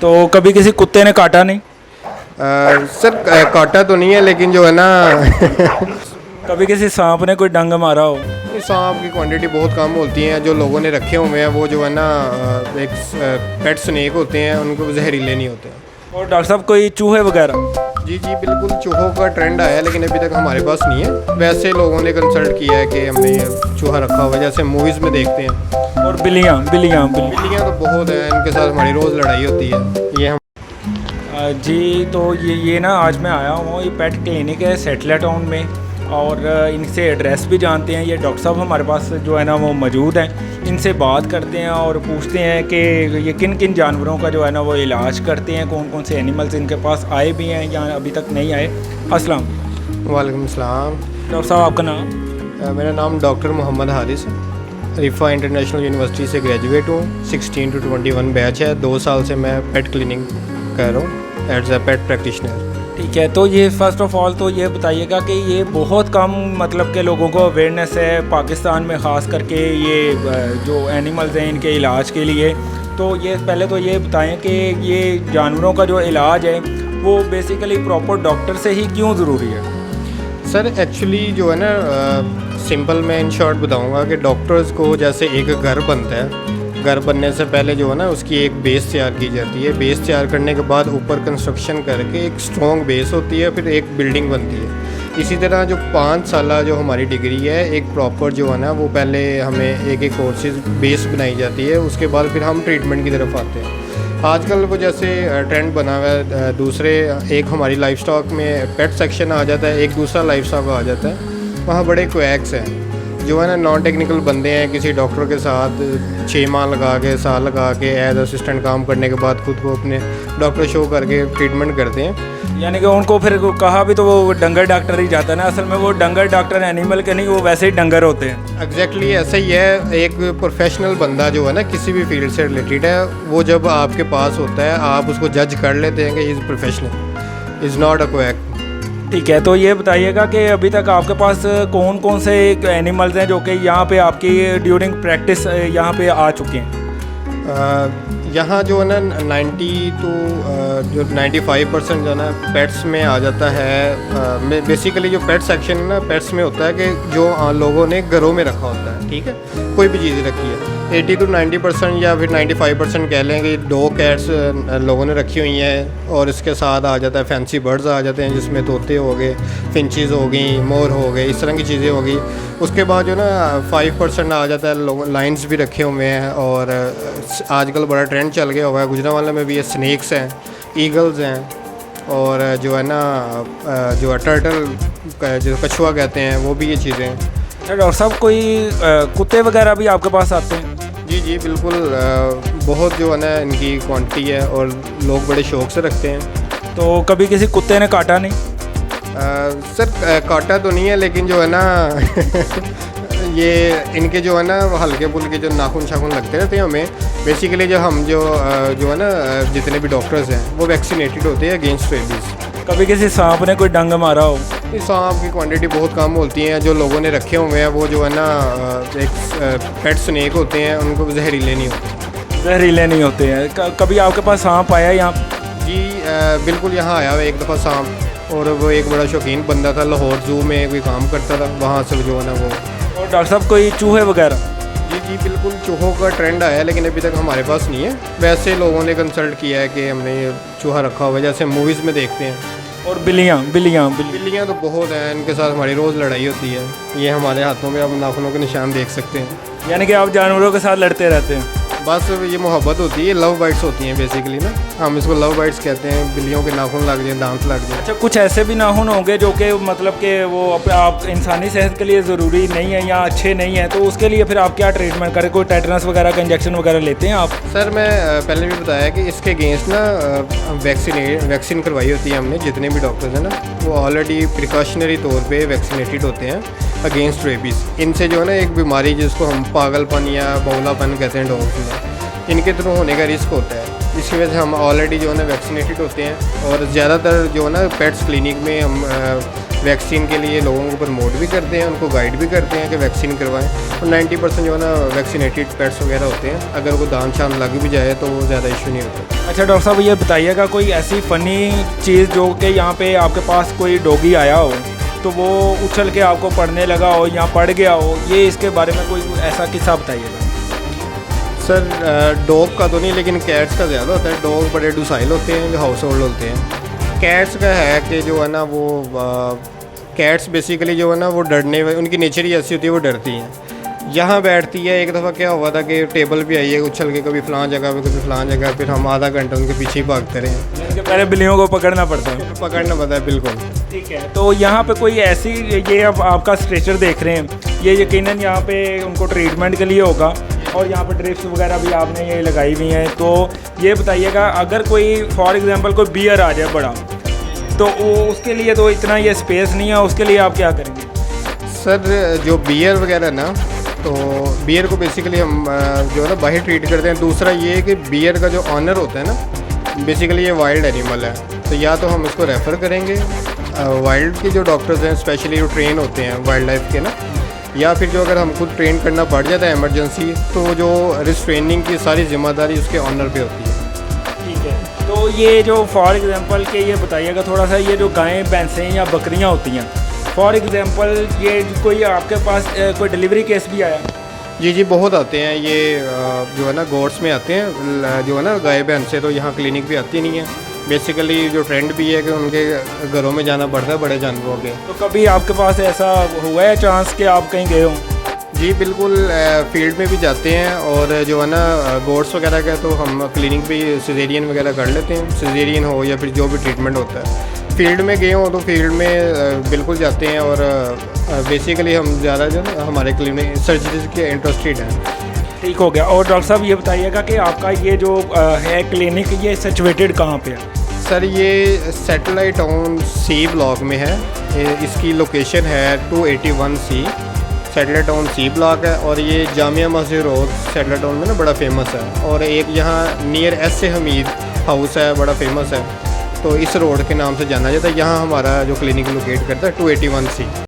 तो कभी किसी कुत्ते ने काटा नहीं? सर काटा तो नहीं है, लेकिन जो है ना कभी किसी सांप ने कोई डंग मारा हो? सांप की क्वांटिटी बहुत कम होती है। जो लोगों ने रखे हुए हैं वो जो है ना एक पेट स्नेक होते हैं, उनको जहरीले नहीं होते हैं। और डॉक्टर साहब कोई चूहे वगैरह? जी जी बिल्कुल, चूहों का ट्रेंड आया है, लेकिन अभी तक हमारे पास नहीं है। वैसे लोगों ने कंसल्ट किया है कि हमने ये चूहा रखा हुआ है, जैसे मूवीज़ में देखते हैं। और बिल्लियाँ बिल्लियाँ बिल्ली बिल्लियाँ तो बहुत हैं, इनके साथ हमारी रोज़ लड़ाई होती है। ये हम जी, तो ये ना आज मैं आया हूँ, ये पेट क्लिनिक है सेटलर टाउन में, और इनसे एड्रेस भी जानते हैं। ये डॉक्टर साहब हमारे पास जो है ना वो मौजूद हैं, इनसे बात करते हैं और पूछते हैं कि ये किन किन जानवरों का जो है ना वो इलाज करते हैं, कौन कौन से एनिमल्स इनके पास आए भी हैं या अभी तक नहीं आए। अस्सलाम वालेकुम सलाम। डॉक्टर साहब, आपका नाम? मेरा नाम डॉक्टर मोहम्मद हारिस है। रिफ़ा इंटरनेशनल यूनिवर्सिटी से ग्रेजुएट हूँ। 16 to 21 बैच है। 2 साल से मैं पेट क्लिनिक कर रहा हूँ एज अ पेट प्रैक्टिशनर। ठीक है, तो ये फ़र्स्ट ऑफ ऑल तो ये बताइएगा कि ये बहुत कम मतलब के लोगों को अवेयरनेस है पाकिस्तान में, ख़ास करके ये जो एनिमल्स हैं इनके इलाज के लिए। तो ये पहले तो ये बताएं कि ये जानवरों का जो इलाज है वो बेसिकली प्रॉपर डॉक्टर से ही क्यों ज़रूरी है? सर एक्चुअली जो है ना सिंपल मैं इन शॉर्ट बताऊंगा कि डॉक्टर्स को जैसे एक घर बनता है, घर बनने से पहले जो है ना उसकी एक बेस तैयार की जाती है। बेस तैयार करने के बाद ऊपर कंस्ट्रक्शन करके एक स्ट्रॉन्ग बेस होती है, फिर एक बिल्डिंग बनती है। इसी तरह जो 5 साल जो हमारी डिग्री है, एक प्रॉपर जो है ना वो पहले हमें एक कोर्सेज बेस बनाई जाती है, उसके बाद फिर हम ट्रीटमेंट की तरफ आते हैं। आजकल वो जैसे ट्रेंड बना हुआ है, दूसरे एक हमारी लाइफ स्टॉक में पेट सेक्शन आ जाता है, एक दूसरा लाइफ स्टॉक आ जाता है। वहाँ बड़े क्वैक्स हैं जो है ना नॉन टेक्निकल बंदे हैं, किसी डॉक्टर के साथ 6 माह लगा के, साल लगा के एज असिस्टेंट काम करने के बाद खुद को अपने डॉक्टर शो करके ट्रीटमेंट करते हैं। यानी कि उनको फिर कहा भी तो वो डंगर डॉक्टर ही जाता है ना, असल में वो डंगर डॉक्टर एनिमल के नहीं, वो वैसे ही डंगर होते हैं। एग्जैक्टली ऐसा ही है। एक प्रोफेशनल बंदा जो है ना किसी भी फील्ड से रिलेटेड है, वो जब आपके पास होता है आप उसको जज कर लेते हैं कि is professional, is not a quack. ठीक है, तो ये बताइएगा कि अभी तक आपके पास कौन कौन से एनिमल्स हैं जो कि यहाँ पे आपकी ड्यूरिंग प्रैक्टिस यहाँ पे आ चुके हैं? यहाँ जो है ना 90 to जो 95% जो है ना पेट्स में आ जाता है। बेसिकली जो पेट सेक्शन है ना पेट्स में होता है कि जो लोगों ने घरों में रखा होता है, ठीक है, कोई भी चीज़ रखी है। 80 to 90% या फिर 95% कह लें कि डॉग कैट्स लोगों ने रखी हुई हैं, और इसके साथ आ जाता है फैंसी बर्ड्स आ जाते हैं, जिसमें तोते हो गए, फिंचेस हो गई, मोर हो गए, इस तरह की चीज़ें हो गई। उसके बाद जो ना 5% आ जाता है, लोग लाइन्स भी रखे हुए हैं, और आजकल बड़ा ट्रेंड चल गया हुआ है। गुजरांवाला में भी ये स्नेक्स हैं, ईगल्स हैं, और जो है ना जो है टर्टल जो कछुआ कहते हैं, वो भी ये चीज़ें हैं। डॉक्टर साहब, कोई कुत्ते वगैरह भी आपके पास आते हैं? जी जी बिल्कुल, बहुत जो है ना इनकी क्वांटिटी है और लोग बड़े शौक से रखते हैं। तो कभी किसी कुत्ते ने काटा नहीं? सर काटा तो नहीं है, लेकिन जो है ना ये इनके जो है ना हल्के फुल्के जो नाखून शाखून लगते रहते हैं हमें। बेसिकली जो हम जो है ना जितने भी डॉक्टर्स हैं वो वैक्सीनेटेड होते हैं अगेंस्ट रेबीज़। कभी किसी सांप ने कोई डंग मारा हो? इस सांप की क्वांटिटी बहुत कम होती है। जो लोगों ने रखे हुए हैं वो जो है ना एक पेट स्नेक होते हैं, उनको जहरीले नहीं होते। जहरीले नहीं होते हैं। कभी आपके पास सांप आया यहाँ? जी बिल्कुल, यहाँ आया हुआ एक दफ़ा सांप, और वो एक बड़ा शौकीन बंदा था, लाहौर ज़ू में कोई काम करता था, वहाँ से जो है ना वो। और डॉक्टर साहब, कोई चूहे वगैरह? जी जी बिल्कुल, चूहों का ट्रेंड आया है, लेकिन अभी तक हमारे पास नहीं है। वैसे लोगों ने कंसल्ट किया है कि हमने ये चूहा रखा हुआ है, जैसे मूवीज़ में देखते हैं। और बिल्लियाँ बिल्लियाँ बिल्ली बिल्लियाँ तो बहुत हैं, इनके साथ हमारी रोज़ लड़ाई होती है। ये हमारे हाथों में आप नाखूनों के निशान देख सकते हैं। यानी कि आप जानवरों के साथ लड़ते रहते हैं? बस ये मोहब्बत होती है, लव बाइट्स होती हैं बेसिकली ना, हम इसको लव बाइट्स कहते हैं। बिल्लियों के नाखून लग जाए, दांत लग जाए। अच्छा, कुछ ऐसे भी नाखून होंगे जो कि मतलब कि वो आप इंसानी सेहत के लिए ज़रूरी नहीं है या अच्छे नहीं है, तो उसके लिए फिर आप क्या ट्रीटमेंट करें? कोई टेटनस वगैरह का इंजेक्शन वगैरह लेते हैं आप? सर मैं पहले भी बताया कि इसके अगेंस्ट ना वैक्सीन करवाई होती है हमने। जितने भी डॉक्टर्स हैं ना वो ऑलरेडी प्रिकॉशनरी तौर पे वैक्सीनेटेड होते हैं अगेंस्ट रेबीज़। इनसे जो है ना एक बीमारी जिसको हम पागलपन या बौलापन कहते हैं डॉग्स में, इनके थ्रू होने का रिस्क होता है। इसकी वजह से हम ऑलरेडी जो है ना वैक्सीनेटेड होते हैं, और ज़्यादातर जो है ना पेट्स क्लिनिक में हम वैक्सीन के लिए लोगों को प्रमोट भी करते हैं, उनको गाइड भी करते हैं कि वैक्सीन करवाएं। और 90% जो है ना वैक्सीनेटेड पेट्स वगैरह होते हैं, अगर वो दान शान लग भी जाए तो वो ज़्यादा इशू नहीं होता। अच्छा डॉक्टर साहब, ये बताइएगा कोई ऐसी फ़नी चीज़ जो कि यहाँ पे आपके पास कोई डॉगी आया हो तो वो उछल के आपको पढ़ने लगा हो या पड़ गया हो, ये इसके बारे में कोई ऐसा किस्सा बताइएगा। सर डॉग का तो नहीं, लेकिन कैट्स का ज़्यादा होता है। डॉग बड़े डुसाइल होते हैं, जो हाउस होल्ड होते हैं। कैट्स का है कि जो है ना वो कैट्स बेसिकली जो है ना वो डरने, उनकी नेचर ही ऐसी होती है, वो डरती हैं। यहाँ बैठती है। एक दफ़ा क्या हुआ था कि टेबल पे आई है उछल के, कभी फ़लाँ जगह पे कभी फ़लाँ जगह, फिर हम आधा घंटा उनके पीछे ही भागते रहे। उनके पहले बिल्लियों को पकड़ना पड़ता है। पकड़ना पड़ता है, बिल्कुल। ठीक है, तो यहाँ पे कोई ऐसी, ये अब आपका स्ट्रेचर देख रहे हैं, ये यकीनन यहाँ पे उनको ट्रीटमेंट के लिए होगा और यहाँ पे ड्रिप्स वगैरह भी आपने ये लगाई हुई हैं। तो ये बताइएगा, अगर कोई फॉर एग्जांपल कोई बियर आ जाए बड़ा, तो वो उसके लिए तो इतना ये स्पेस नहीं है, उसके लिए आप क्या करेंगे? सर जो बियर वगैरह ना, तो बियर को बेसिकली हम जो है ना बाहर ट्रीट करते हैं। दूसरा ये है कि बियर का जो ऑनर होता है ना, बेसिकली ये वाइल्ड एनिमल है, तो या तो हम इसको रेफ़र करेंगे वाइल्ड के जो डॉक्टर्स हैं, स्पेशली जो ट्रेन होते हैं वाइल्ड लाइफ के ना, या फिर जो अगर हम खुद ट्रेन करना पड़ जाता है इमरजेंसी, तो जो रिस्ट्रेनिंग की सारी जिम्मेदारी उसके ऑनर पे होती है। ठीक है, तो ये जो फॉर एग्जांपल के ये बताइएगा थोड़ा सा, ये जो गायें भैंसें या बकरियां होती हैं, फॉर एग्जांपल ये कोई आपके पास कोई डिलीवरी केस भी आया? जी बहुत आते हैं। ये जो है ना गोड्स में आते हैं, जो है ना गाय भैंसें तो यहाँ क्लिनिक पे आती नहीं है। बेसिकली जो ट्रेंड भी है कि उनके घरों में जाना पड़ता है बड़े जानवरों के। तो कभी आपके पास ऐसा हुआ है चांस कि आप कहीं गए हों? जी बिल्कुल, फील्ड में भी जाते हैं, और जो है ना गोड्स वगैरह का तो हम क्लिनिक पे सिजेरियन वगैरह कर लेते हैं, सिजेरियन हो या फिर जो भी ट्रीटमेंट होता है। फील्ड में गए हों तो फील्ड में बिल्कुल जाते हैं, और बेसिकली हम ज़्यादा जो है हमारे क्लिनिक सर्जरीज के इंटरेस्टेड हैं। ठीक हो गया। और डॉक्टर साहब ये बताइएगा कि आपका ये जो है क्लिनिक, ये सिचुएटेड कहाँ पे है? सर ये सैटेलाइट टाउन सी ब्लॉक में है। इसकी लोकेशन है 281C satellite town C block है, और ये Jamia Masjid road satellite town में ना बड़ा फेमस है। और एक यहाँ नियर एस.ए. हमीद हाउस है, बड़ा फेमस है, तो इस रोड के नाम से जाना जाता है। यहाँ हमारा जो क्लिनिक लोकेट करता है 281C।